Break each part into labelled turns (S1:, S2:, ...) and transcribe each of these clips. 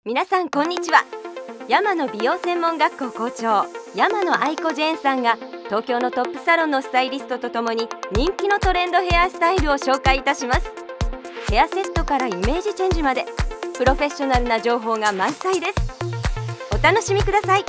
S1: 皆さんこんにちは。山野美容専門学校校長山野愛子ジェーンさんが東京のトップサロンのスタイリストとともに人気のトレンドヘアスタイルを紹介いたします。ヘアセットからイメージチェンジまでプロフェッショナルな情報が満載です。お楽しみください。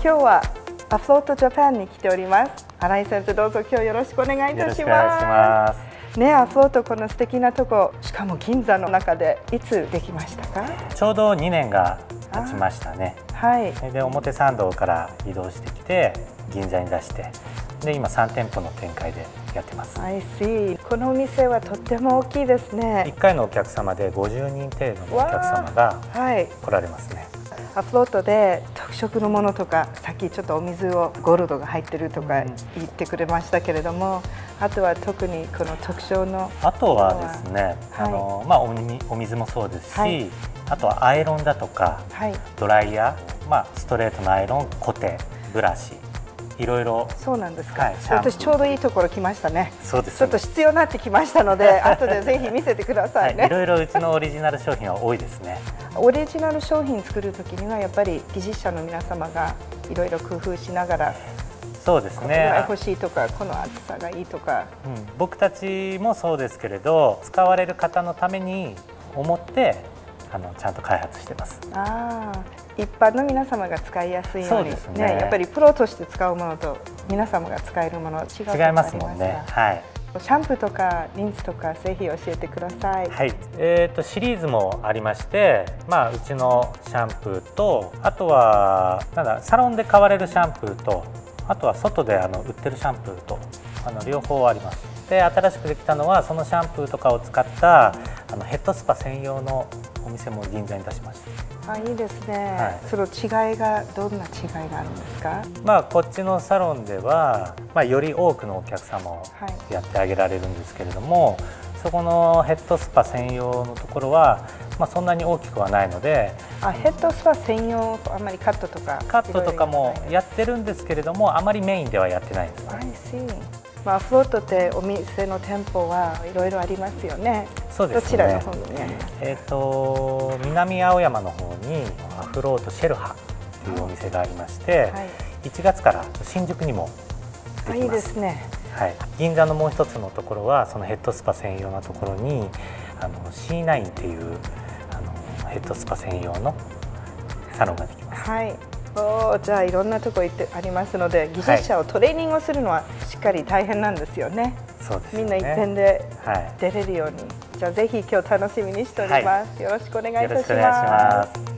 S2: 今日はアフロートジャパンに来ております。新井先生、どうぞ今日よろしくお願いいたします。ね、アフロートこの素敵なとこ、しかも銀座の中でいつできましたか？
S3: ちょうど2年が経ちましたね。はい。で表参道から移動してきて銀座に出して、で今3店舗の展開でやってます。
S2: I see。このお店はとっても大きいですね。
S3: 1回のお客様で50人程度のお客様が来られますね。
S2: アフロートで特色のものとか、さっきちょっとお水をゴールドが入ってるとか言ってくれましたけれども、あとは特にこの特徴の
S3: あとはですね、お水もそうですし、あとはアイロンだとか、ドライヤー、ストレートのアイロン、コテ、ブラシ、いろいろ。そうなんですか。
S2: 私ちょうどいいところ来ましたね。
S3: そうです。
S2: ちょっと必要になってきましたので、後でぜひ見せてくださいね。
S3: いろいろうちのオリジナル商品は多いですね。
S2: オリジナル商品作るときにはやっぱり技術者の皆様がいろいろ工夫しながら、
S3: そうですね。これ
S2: が欲しいとか、この厚さがいいとか、
S3: 僕たちもそうですけれど、使われる方のために思ってちゃんと開発してます。
S2: 一般の皆様が使いやすいようにね、やっぱりプロとして使うものと皆様が使えるものは違いますもんね。はい。シャンプーとかリンスとかぜひ教えてください。
S3: はい。シリーズもありまして、うちのシャンプーと、あとはサロンで買われるシャンプーと、あとは外で売ってるシャンプーと両方あります。で、新しくできたのはそのシャンプーとかを使ったヘッドスパ専用のお店も銀座に出しました。
S2: いいですね。その違いがどんな違いがあるんですか？
S3: こっちのサロンでは、より多くのお客様をやってあげられるんですけれども、そこのヘッドスパ専用のところは、そんなに大きくはないので。
S2: ヘッドスパ専用、あんまりカットとか
S3: もやってるんですけれども、あまりメインではやってないんですね。
S2: アフロートってお店の店舗はいろいろありますよね。
S3: そうですね。
S2: どちらの方にありますか？
S3: 南青山の方にアフロートシェルハというお店がありまして、1月から新宿にもできます。
S2: いいですね。
S3: はい。銀座のもう一つのところはそのヘッドスパ専用のところにC9 っていうヘッドスパ専用のサロンができます。
S2: はい。じゃあいろんなとこ行ってありますので、技術者をトレーニングをするのはしっかり大変なんですよね。
S3: そうですね。
S2: みんな一遍で出れるように、じゃあぜひ今日楽しみにしております。よろしくお願いいたします。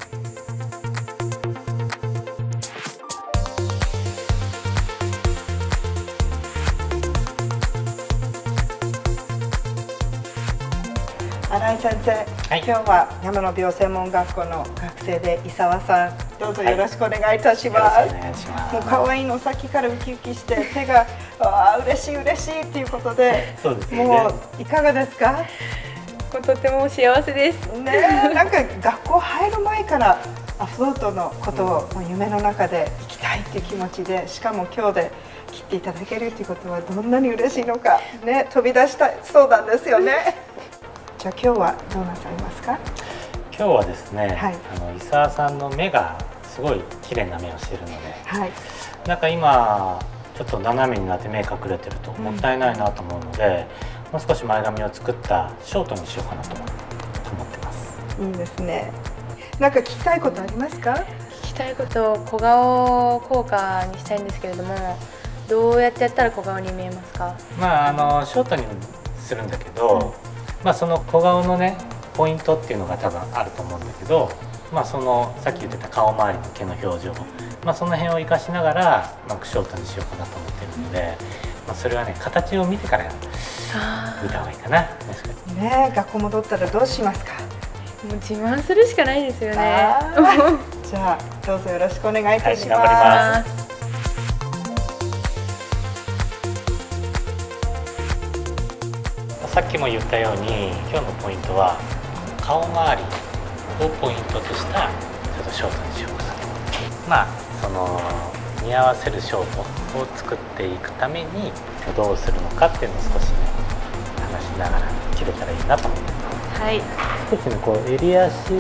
S2: 新井先生、今日は山野美容専門学校の学生で伊沢さん、どうぞよろしくお願いいたします。もう可愛いのさっきからウキウキして手が嬉しい嬉しいっていうことで、もういかがですか？
S4: とても幸せです
S2: ね。なんか学校入る前からアフロートのことを夢の中で行きたいっていう気持ちで、しかも今日で切っていただけるっていうことはどんなに嬉しいのかね、飛び出したそうなんですよね。じゃあ今日はどうなさいますか？
S3: 今日はですね、伊沢さんの目がすごい綺麗な目をしているので、なんか今ちょっと斜めになって目隠れてるともったいないなと思うので、もう少し前髪を作ったショートにしようかなと思ってます。
S2: いいですね。なんか聞きたいことありますか？
S4: 聞きたいこと、小顔効果にしたいんですけれども、どうやってやったら小顔に見えますか？
S3: ショートにするんだけど、その小顔のねポイントっていうのが多分あると思うんだけど、そのさっき言ってた顔周りの毛の表情、その辺を生かしながらショートにしようかなと思ってるので、それはね形を見てから見た方がいいかな。
S2: ね、学校戻ったらどうしますか？
S4: もう自慢するしかないですよね。
S2: じゃあどうぞよろしくお願いいたします。
S3: 頑張ります。さっきも言ったように、今日のポイントは顔周りをポイントとしたちょっとショートにしようかなと。その似合わせるショートを作っていくためにどうするのかっていうのを少しね話してなと。
S4: はい。
S3: 少しねこう襟足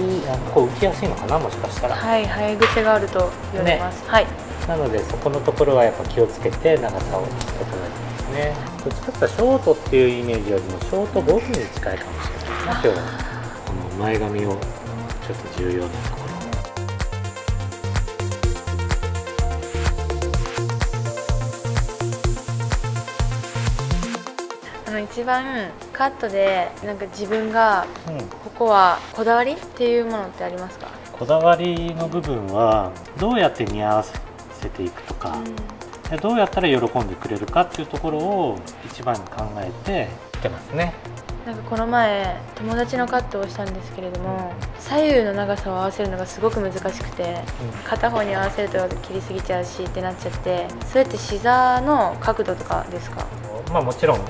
S3: こう浮きやすいのかな、もしかしたら。
S4: はい、生え癖があると言われます。はい。
S3: なのでそこのところはやっぱ気をつけて長さを整えてますね。どっちかというとショートっていうイメージよりもショートボブに近いかもしれないな。今日はこの前髪をちょっと重要なところ。
S4: 一番カットでなんか自分がここはこだわりっていうものってありますか？
S3: こだわりの部分はどうやって似合わせていくとか、でどうやったら喜んでくれるかっていうところを一番に考えてきてますね。
S4: なんかこの前友達のカットをしたんですけれども、左右の長さを合わせるのがすごく難しくて、片方に合わせると切りすぎちゃうしってなっちゃって、それってシザーの角度とかですか？
S3: まあもちろん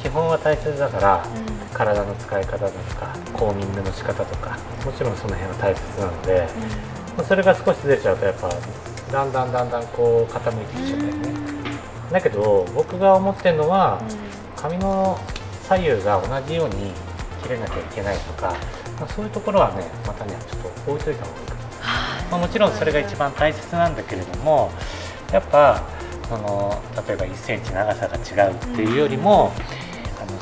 S3: 基本は大切だから、体の使い方だとかコーミングの仕方とかもちろんその辺は大切なので、それが少しずれちゃうとやっぱだんだんこう傾いてきちゃうんだよね。だけど僕が思ってるのは、髪の左右が同じように切れなきゃいけないとか、そういうところはねまたねちょっと置いといた方がいいかな。もちろんそれが一番大切なんだけれども、やっぱその例えば1センチ長さが違うっていうよりも、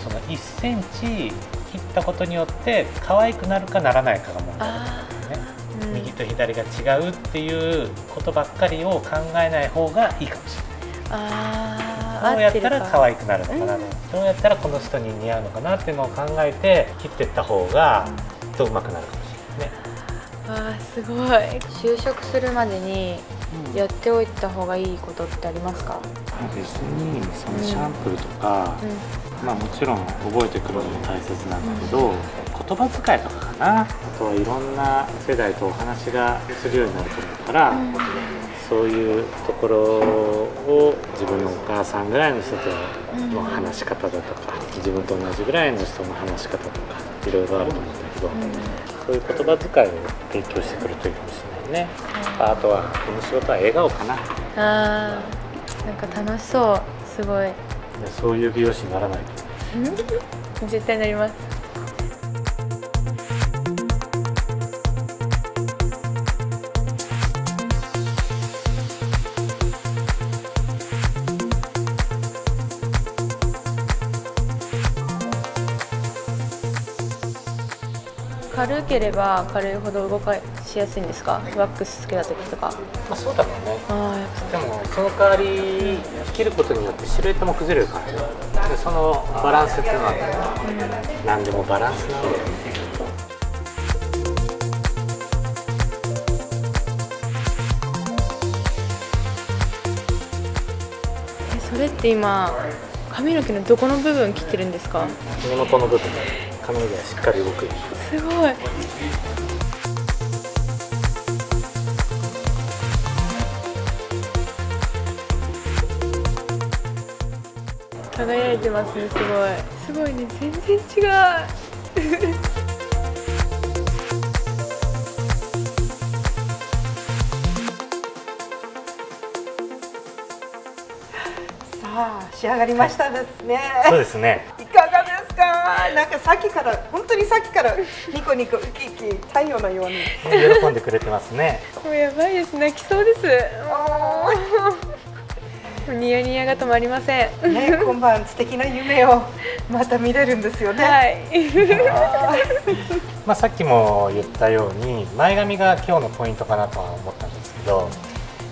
S3: その1センチ切ったことによって可愛くなるかならないかが問題だと思うんですね。右と左が違うっていうことばっかりを考えない方がいいかもしれない。どうやったら可愛くなるのかな、どうやったらこの人に似合うのかなっていうのを考えて切っていった方がきっとうまくなるかもしれないね。
S4: わあ、すごい。就職するまでにやっておいた方がいいことってありますか？
S3: 別にそのシャンプーとか、まあもちろん覚えてくるのも大切なんだけど、言葉遣いとかかな。あとはいろんな世代とお話がするようになると思うから、そういうところを自分のお母さんぐらいの人との話し方だとか、自分と同じぐらいの人の話し方とかいろいろあると思うんだけど、そういう言葉遣いを勉強してくるといいかもしれないね。あとはこの仕事は笑顔かな。
S4: なんか楽しそう。すごい。
S3: そういう美容師にならないと。
S4: 絶対なります。軽ければ軽いほど動かしやすいんですか？ワックスつけた時とか。
S3: まあそうだろうね。でもその代わり切ることによってシルエットも崩れるからね。でそのバランスっていうのは何でもバランスなんだよね。
S4: それって今髪の毛のどこの部分切ってるんですか？
S3: 根元の部分で髪の毛がしっかり動くように。
S4: すごい。輝いてますね。すごいね。全然違う。
S2: さあ仕上がりましたですね。
S3: そうですね。
S2: いかがですか？なんかさっきから本当にさっきからニコニコウキウキ太陽のように
S3: 喜んでくれてますね。
S4: もうやばいです。泣きそうです。ニヤニヤが止まりません。
S2: ね、今晩素敵な夢をまた見れるんですよね。
S4: はい。
S3: まあさっきも言ったように前髪が今日のポイントかなとは思ったんですけど、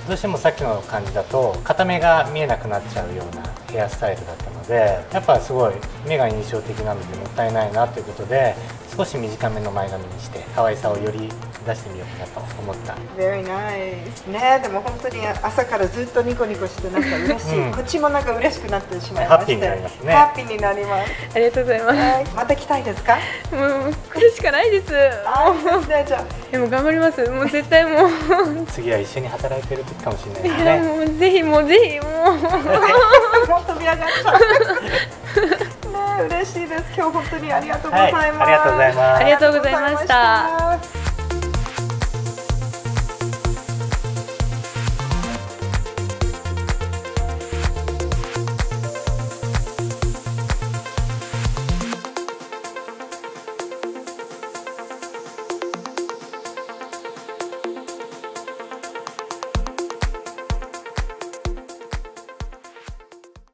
S3: どうしてもさっきの感じだと片目が見えなくなっちゃうようなヘアスタイルだったので、やっぱすごい目が印象的なのでもったいないなということで少し短めの前髪にして可愛さをより出してみようかなと思った。
S2: Very nice ね。でも本当に朝からずっとニコニコしてなんか嬉しい、こっちもなんか嬉しくなってしまいまして、
S3: ハッピーになりますね。
S2: ハッピーになります。
S4: ありがとうございます。
S2: また来たいですか？
S4: もうこれしかないです。
S2: ですね。じゃあ
S4: でも頑張ります。もう絶対もう
S3: 次は一緒に働いてる時かもしれないです
S4: いや
S3: ね。
S4: もうぜひもう
S2: もう飛び上がっちゃう。ね、嬉しいです。今日本当にありがとうございます。
S3: はい、ありがとうございます。
S4: ありがとうございました。